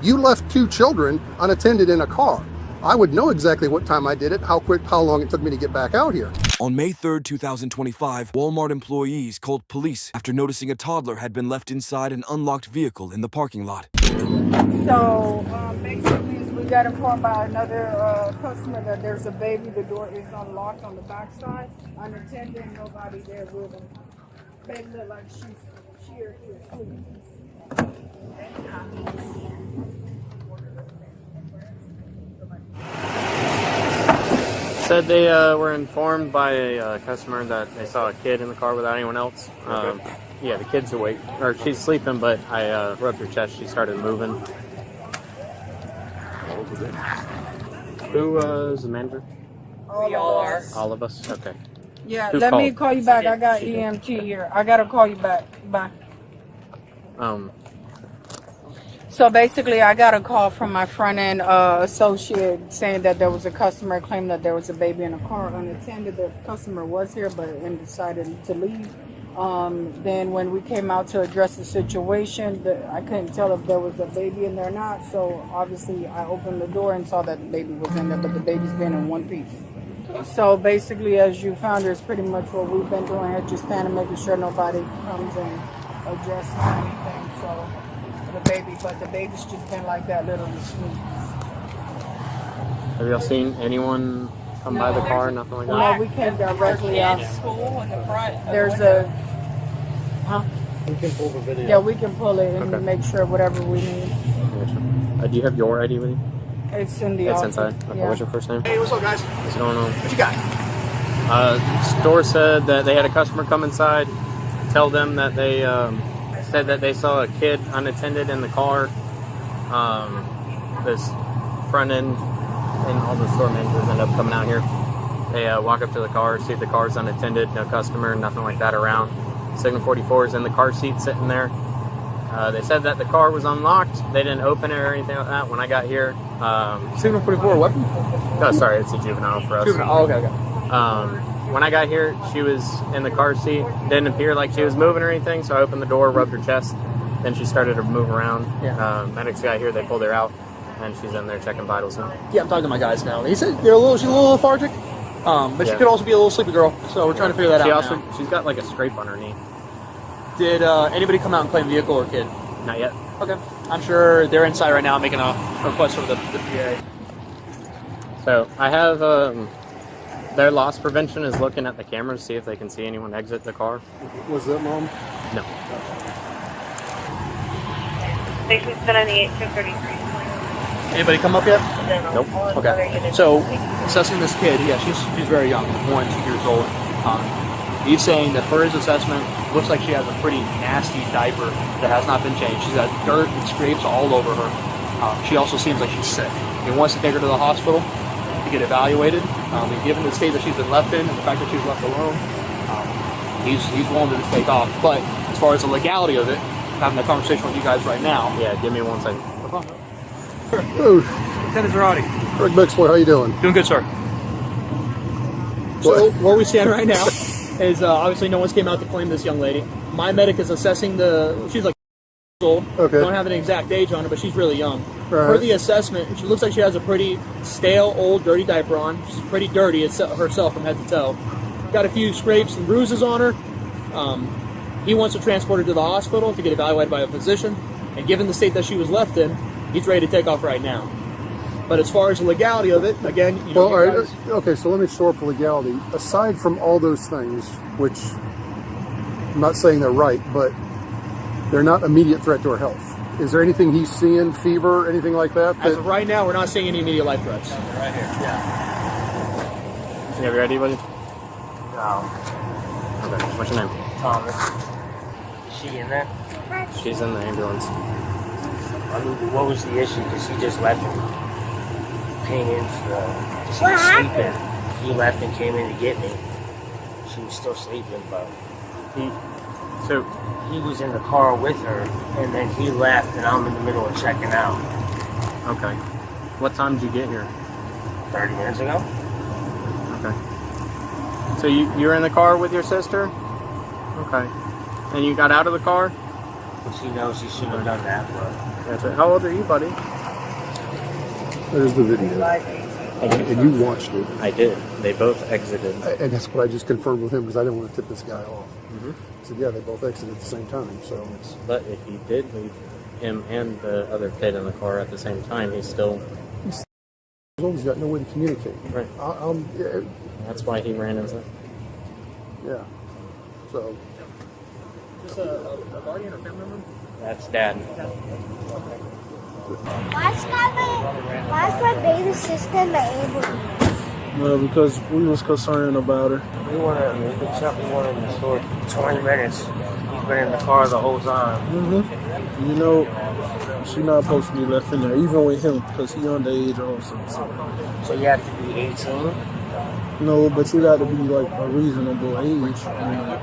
You left 2 children unattended in a car. I would know exactly what time I did it, how long it took me to get back out here. On May 3rd, 2025, Walmart employees called police after noticing a toddler had been left inside an unlocked vehicle in the parking lot. So basically, we got informed by another customer that there's a baby. The door is unlocked on the back side, unattended, nobody there with them. Baby look like she or he is sleeping. Said they were informed by a customer that they saw a kid in the car without anyone else. Yeah, the kid's awake, or she's sleeping, but I rubbed her chest. She started moving. Who is the manager? We all are. All of us? Okay. Yeah, Who let me called? call you back. I got EMT here. I gotta call you back. Bye. So basically, I got a call from my front end associate saying that there was a customer claiming that there was a baby in a car unattended. The customer was here, but decided to leave. Then when we came out to address the situation, I couldn't tell if there was a baby in there or not. So obviously, I opened the door and saw that the baby was in there, but the baby's been in one piece. So basically, as you found, is pretty much what we've been doing here, just standing, making sure nobody comes and adjusts anything. So. The baby, but the baby's just been like that, literally sleep. Have y'all seen anyone come by the car? Nothing like that? No, we came directly out. School in the front. There's a, huh? We can pull the video. Yeah, we can pull it and Okay. make sure whatever we need. Do you have your ID with you? It's in the It's office. inside. Okay, Yeah. what's your first name? Hey, what's up, guys? What's going on? What you got? Store said that they had a customer come inside, tell them that they said that they saw a kid unattended in the car. This front end and all the store managers end up coming out here. They walk up to the car, see if the car's unattended, no customer, nothing like that around. Signal 44 is in the car seat sitting there. They said that the car was unlocked. They didn't open it or anything like that when I got here. Signal 44, what? Oh, sorry, it's a juvenile for us. Juvenile. Oh, okay. When I got here, she was in the car seat. Didn't appear like she was moving or anything, so I opened the door, rubbed her chest. Then she started to move around. Yeah. Medics got here, they pulled her out, and she's in there checking vitals now. Yeah, I'm talking to my guys now. He said she's a little lethargic, but she Yeah. could also be a little sleepy girl. So we're trying to figure that out now. She's got like a scrape on her knee. Did anybody come out and claim vehicle or kid? Not yet. Okay. I'm sure they're inside right now making a request for the PA. So I have their loss prevention is looking at the cameras to see if they can see anyone exit the car. Was that Mom? No. Station 798 233. Anybody come up yet? Nope. Okay. So assessing this kid, yeah, she's very young, 1, 2 years old. He's saying that for his assessment, looks like she has a pretty nasty diaper that has not been changed. She's got dirt and scrapes all over her. She also seems like she's sick. He wants to take her to the hospital to get evaluated. And given the state that she's been left in and the fact that she's left alone, he's willing to take off. But as far as the legality of it, I'm having a conversation with you guys right now. Yeah, give me 1 second. Oh, Lieutenant Zarati. Greg Bixler, how you doing? Doing good, sir. So where we stand right now is obviously no one's came out to claim this young lady. My medic is assessing she's like old. Okay. Don't have an exact age on her, but she's really young. Right. For the assessment, she looks like she has a pretty stale, old, dirty diaper on. She's pretty dirty herself from head to toe. Got a few scrapes and bruises on her. He wants to transport her to the hospital to get evaluated by a physician. And given the state that she was left in, he's ready to take off right now. But as far as the legality of it, again, you know, Well, all right. Okay, so let me shore up the legality. Aside from all those things, which I'm not saying they're right, but they're not immediate threat to her health. Is there anything he's seeing, fever, anything like that? as of right now, we're not seeing any immediate life threats. Right here. You have your ID, buddy? No. Okay. What's your name? Thomas. Is she in there? She's in the ambulance. I mean, what was the issue? Because she just left him. Came in, she was sleeping. He left and came in to get me. She was still sleeping, but he was in the car with her, and then he left, and I'm in the middle of checking out. Okay. What time did you get here? 30 minutes ago? Okay. So you were in the car with your sister? Okay. And you got out of the car? She knows she shouldn't have done that, but That's it. How old are you, buddy? There's the video. And you watched it. I did. They both exited. And that's what I just confirmed with him because I didn't want to tip this guy off. Mm-hmm. I said, yeah, they both exited at the same time. So, But if he did leave him and the other kid in the car at the same time, he's still... He's got no way to communicate. Right. Yeah, That's why he ran into... yeah. So... Is this a guardian or family member? That's Dad. Why is my baby sister in the ambulance? Well, because we was concerned about her. We picked up one in the store 20 minutes. He's been in the car the whole time. Mm-hmm. You know, she not supposed to be left in there, even with him, because he underage also. So you have to be 18? No, but you got to be like a reasonable age.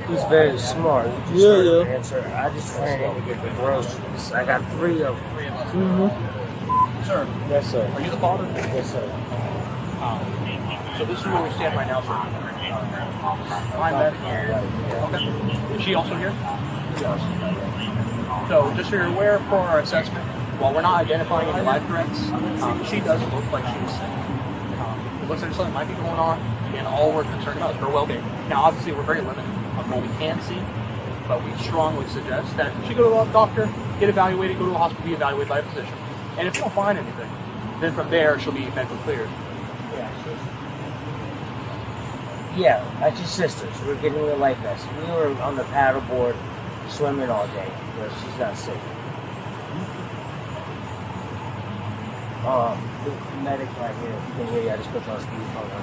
He's very smart. Yeah. I just ran in to get the groceries. I got 3 of them. Mm-hmm. Sir. Yes, sir. Are you the father? Yes, sir. So this is where we stand right now, sir. Fine, then. Okay. Is she also here? Yes. So just so you're aware, for our assessment, while we're not identifying any life threats, she does look like she's sick. It looks like something might be going on, and all we're concerned about is her well-being. Now, obviously, we're very limited on what we can see, but we strongly suggest that she go to a doctor, get evaluated, go to a hospital, be evaluated by a physician. And if you don't find anything, then from there, she'll be medically cleared. Yeah, that's your sisters. We're getting her life vest. We were on the paddleboard swimming all day, but she's not sick. The medic right here, if you can hear you, I just put you on speakerphone on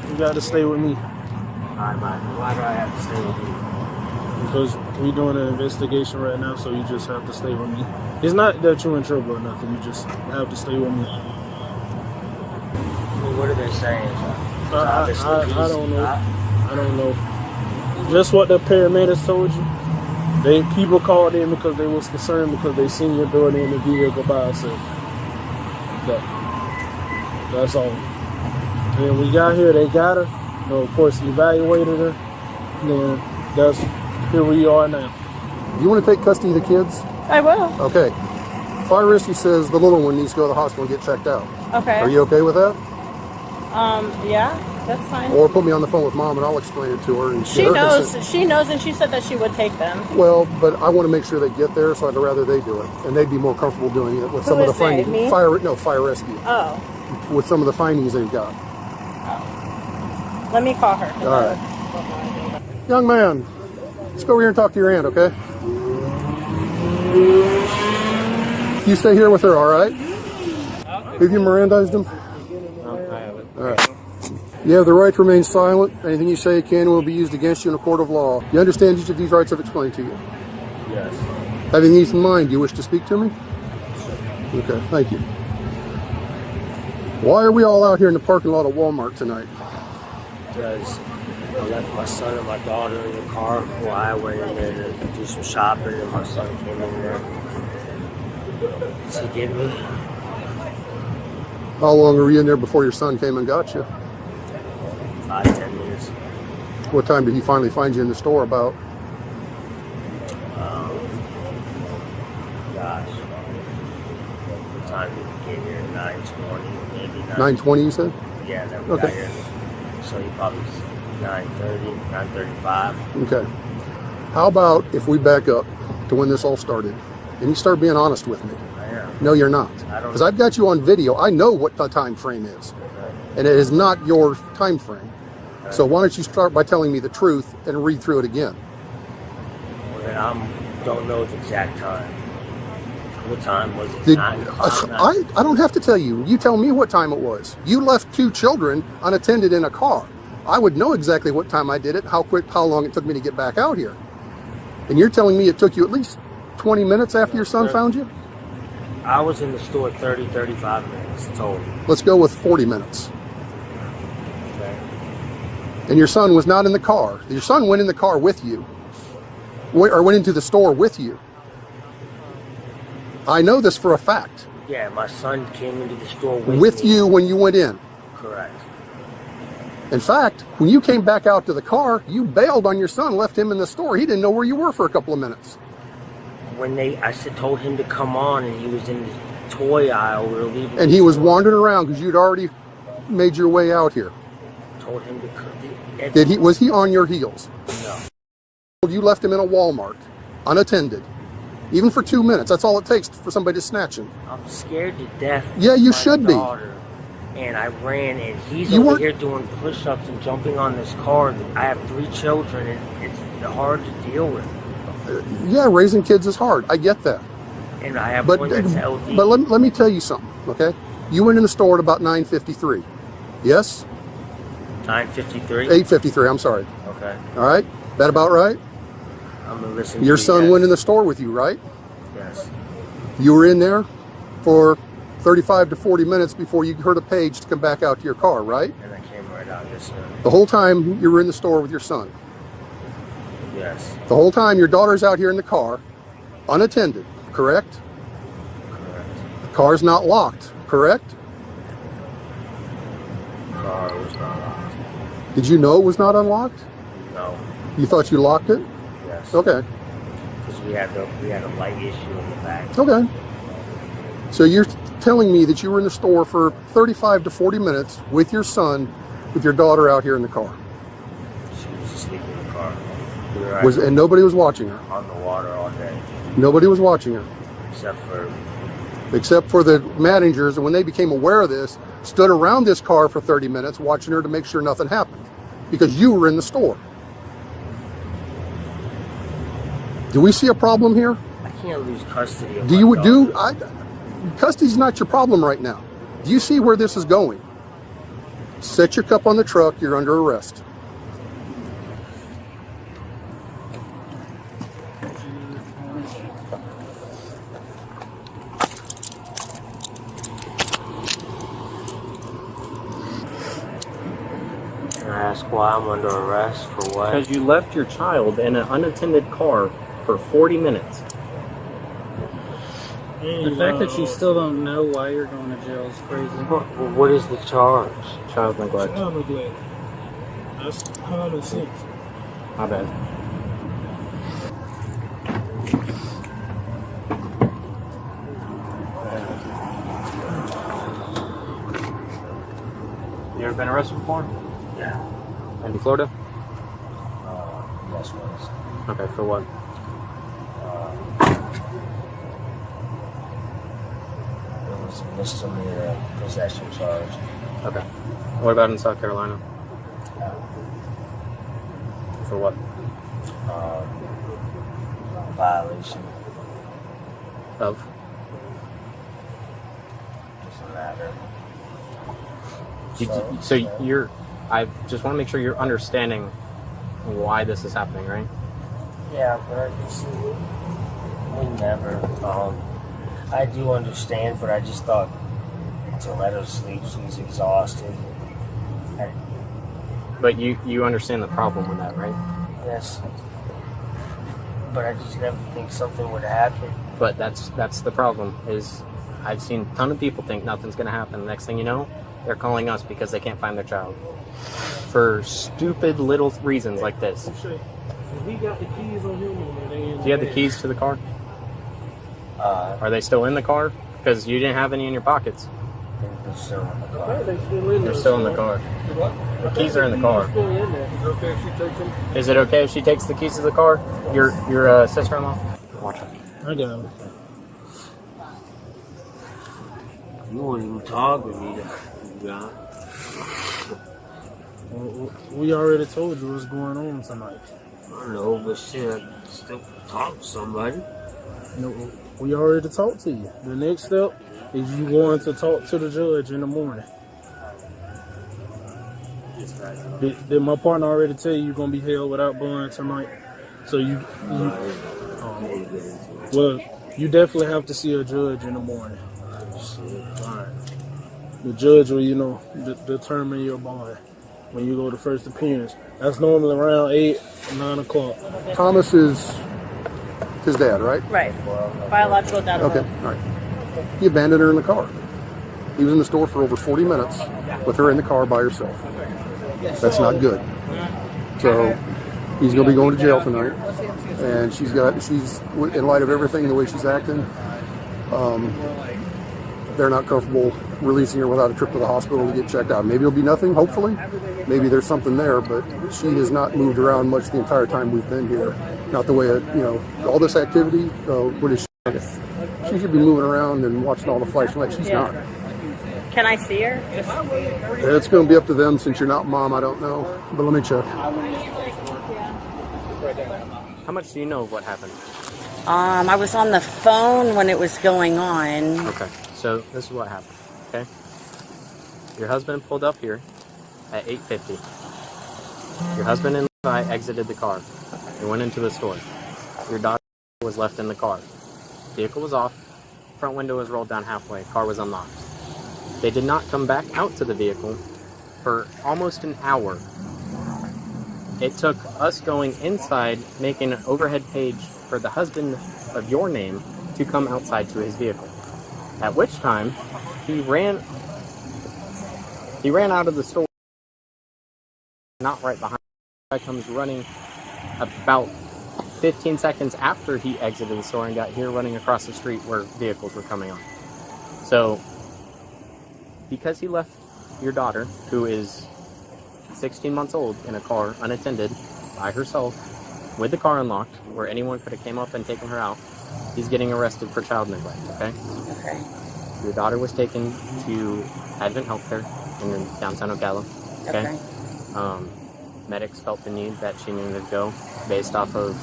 it. You got to stay with me. Alright, why do I have to stay with you? Because we're doing an investigation right now, so you just have to stay with me. It's not that you're in trouble or nothing. You just have to stay with me. I mean, what are they saying? I don't know. I don't know. Just what the paramedics told you. People called in because they was concerned because they seen your daughter in the vehicle by herself. That's all. And we got here, they got her. So of course, evaluated her. Then that's here we are now. Do you want to take custody of the kids? I will. Okay. Fire rescue says the little one needs to go to the hospital and get checked out. Okay. Are you okay with that? Yeah, that's fine. Or put me on the phone with Mom and I'll explain it to her. And She knows, and she said that she would take them. Well, but I want to make sure they get there, so I'd rather they do it, and they'd be more comfortable doing it with some of the findings. Me? Fire rescue. Oh. With some of the findings they've got. Let me call her. All right. Young man, let's go over here and talk to your aunt, okay? You stay here with her, all right? Have you Mirandized him? I have it. All right. You have the right to remain silent. Anything you say can and will be used against you in a court of law. You understand each of these rights I've explained to you? Yes. Having these in mind, do you wish to speak to me? Okay, thank you. Why are we all out here in the parking lot of Walmart tonight? Because I left my son and my daughter in the car while I went in there to do some shopping, and my son came in there to get me. How long were you in there before your son came and got you? 5-10 minutes. What time did he finally find you in the store about? Gosh. What time did he get here? 9:20, maybe 9:20, you said? Yeah, then we Okay. got here. So he probably 9:30, 9:35. Okay. How about if we back up to when this all started and you start being honest with me? I am. No, you're not. Because I've got you on video. I know what the time frame is. And it is not your time frame. So why don't you start by telling me the truth and read through it again? Well, then I don't know the exact time. What time was it? 9 o'clock? I don't have to tell you. You tell me what time it was. You left 2 children unattended in a car. I would know exactly what time I did it, how long it took me to get back out here. And you're telling me it took you at least 20 minutes after your son found you? I was in the store 30, 35 minutes total. Let's go with 40 minutes. Okay. And your son was not in the car. Your son went in the car with you. Or went into the store with you. I know this for a fact. Yeah, my son came into the store With me. you when you went in. Correct. In fact, when you came back out to the car, you bailed on your son, left him in the store. He didn't know where you were for a couple of minutes. When I told him to come on, and he was in the toy aisle. We were leaving. And he was wandering around because you'd already made your way out here. Told him to cook it. Did he? Was he on your heels? No. You left him in a Walmart, unattended, even for 2 minutes. That's all it takes for somebody to snatch him. I'm scared to death. Yeah, you should be. And I ran, and he's You over weren't- here doing push-ups and jumping on this car. I have 3 children, and it's hard to deal with. Yeah, raising kids is hard. I get that. And I have But one that's LD. but let me tell you something, okay? You went in the store at about 9:53. Yes? 9:53. 8:53. I'm sorry. Okay. All right. That about right? I'm gonna listen. Your to you son guys. went in the store with you, right? Yes. You were in there for 35 to 40 minutes before you heard a page to come back out to your car, right? And I came right out. Yes, sir. The whole time you were in the store with your son. Yes. The whole time your daughter's out here in the car, unattended, correct? Correct. The car's not locked, correct? Car was not locked. Did you know it was not unlocked? No. You thought you locked it? Yes. Okay. Because we had a light issue in the back. Okay. So you're telling me that you were in the store for 35 to 40 minutes with your son, with your daughter out here in the car. She was asleep in the car. We were And nobody was watching her. on the water all day, Nobody was watching her. except for The managers, and when they became aware of this, stood around this car for 30 minutes watching her to make sure nothing happened. Because you were in the store. Do we see a problem here? I can't lose custody of Do my you daughter. Custody's not your problem right now. Do you see where this is going? Set your cup on the truck, you're under arrest. Can I ask why I'm under arrest for what? Because you left your child in an unattended car for 40 minutes. The fact that you still don't know why you're going to jail is crazy. What is the charge? Child neglect. Child neglect. That's common sense. My bad. You ever been arrested before? Yeah. In Florida? Yes, once. Okay, for what? It was a misdemeanor possession charge. Okay. What about in South Carolina? For what? Violation. Of? Doesn't matter. So you're, I just want to make sure you're understanding why this is happening, right? Yeah, but we never. I do understand, but I just thought to let her sleep. She's exhausted. But you understand the problem with that, right? Yes. But I just never think something would happen. But that's the problem. Is I've seen a ton of people think nothing's going to happen. Next thing you know, they're calling us because they can't find their child for stupid little reasons like this. He got the keys on him. Do you have the keys to the car? Are they still in the car? Because you didn't have any in your pockets. They're still in the car. They're still in the car. The keys are in the car. Is it okay if she takes the keys to the car? Your sister-in-law? Watch it. I got him. You won't even talk with me, John. We already told you what's going on tonight. I know, but shit, I still talk to somebody. No, we already talked to you. The next step is you going to talk to the judge in the morning. Did my partner already tell you you're going to be held without bond tonight? So well, you definitely have to see a judge in the morning. The judge will, determine your bond when you go to first appearance. That's normally around 8 or 9 o'clock. Thomas is his dad, right? Right. Biological dad. Okay, all right. He abandoned her in the car. He was in the store for over 40 minutes with her in the car by herself. That's not good. So he's going to be going to jail tonight. And she's in light of everything, the way she's acting, they're not comfortable releasing her without a trip to the hospital to get checked out. Maybe it'll be nothing, hopefully. Maybe there's something there, but she has not moved around much the entire time we've been here. Not the way, all this activity, what is she? She should be moving around and watching all the flashing lights. She's not. Can I see her? It's going to be up to them since you're not mom, I don't know. But let me check. How much do you know of what happened? I was on the phone when it was going on. Okay, so this is what happened, okay? Your husband pulled up here at 8:50. Your husband and Levi exited the car. They went into the store. Your daughter was left in the car. Vehicle was off. Front window was rolled down halfway. Car was unlocked. They did not come back out to the vehicle for almost an hour. It took us going inside, making an overhead page for the husband of your name to come outside to his vehicle. At which time, he ran out of the store, not right behind. Guy comes running about 15 seconds after he exited the store and got here running across the street where vehicles were coming on. So, because he left your daughter, who is 16 months old, in a car, unattended, by herself, with the car unlocked, where anyone could have came up and taken her out, he's getting arrested for child neglect, okay? Okay. Your daughter was taken to Advent Healthcare in downtown Ocala, okay? Medics felt the need that she needed to go based off of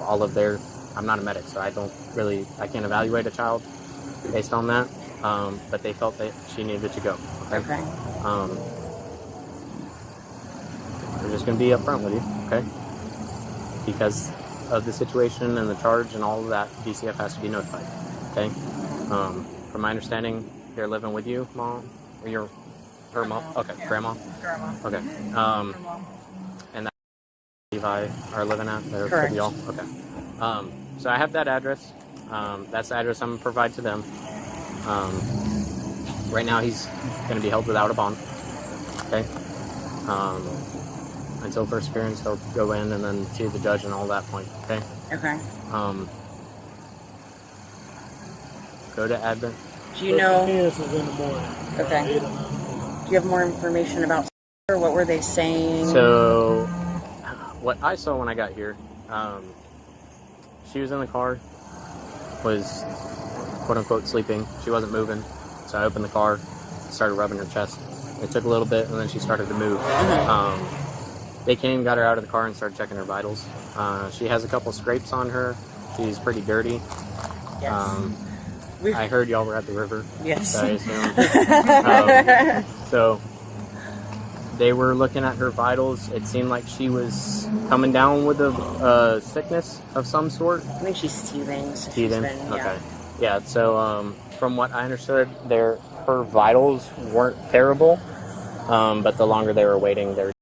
all of their... I'm not a medic, so I can't evaluate a child based on that, but they felt that she needed to go, okay? We're just going to be upfront with you, okay? Because of the situation and the charge and all of that, DCF has to be notified, okay? From my understanding, they're living with you, Mom? Or her mom? Okay, Grandma? Okay. And that Levi are living at? They're with y'all? Okay. So I have that address. That's the address I'm going to provide to them. Right now, he's going to be held without a bond, okay? Until first appearance, they'll go in and then see the judge and all that point, okay? Okay. Go to Advent. Do you know? Is in the morning. Okay. Do you have more information about her? What were they saying? So, what I saw when I got here, she was in the car, was quote-unquote sleeping. She wasn't moving, so I opened the car, started rubbing her chest. It took a little bit, and then she started to move. They came and got her out of the car and started checking her vitals. She has a couple scrapes on her. She's pretty dirty. Yes. I heard y'all were at the river. Yes. So I assume. So they were looking at her vitals. It seemed like she was coming down with a sickness of some sort. I think she's teething. Teething? Okay. Yeah, so from what I understood, her vitals weren't terrible, but the longer they were waiting, they were